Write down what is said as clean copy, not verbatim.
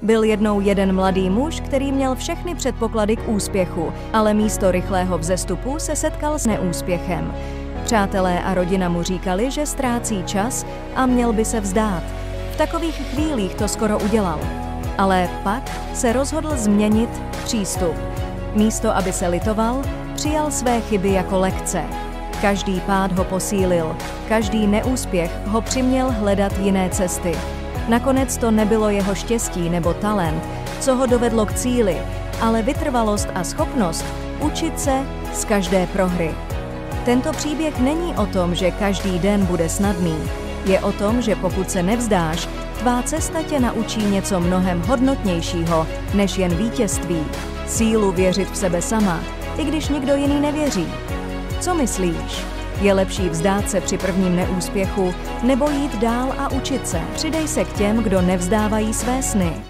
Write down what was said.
Byl jednou jeden mladý muž, který měl všechny předpoklady k úspěchu, ale místo rychlého vzestupu se setkal s neúspěchem. Přátelé a rodina mu říkali, že ztrácí čas a měl by se vzdát. V takových chvílích to skoro udělal. Ale pak se rozhodl změnit přístup. Místo, aby se litoval, přijal své chyby jako lekce. Každý pád ho posílil, každý neúspěch ho přiměl hledat jiné cesty. Nakonec to nebylo jeho štěstí nebo talent, co ho dovedlo k cíli, ale vytrvalost a schopnost učit se z každé prohry. Tento příběh není o tom, že každý den bude snadný. Je o tom, že pokud se nevzdáš, tvá cesta tě naučí něco mnohem hodnotnějšího, než jen vítězství. Sílu věřit v sebe sama, i když nikdo jiný nevěří. Co myslíš? Je lepší vzdát se při prvním neúspěchu, nebo jít dál a učit se? Přidej se k těm, kdo nevzdávají své sny.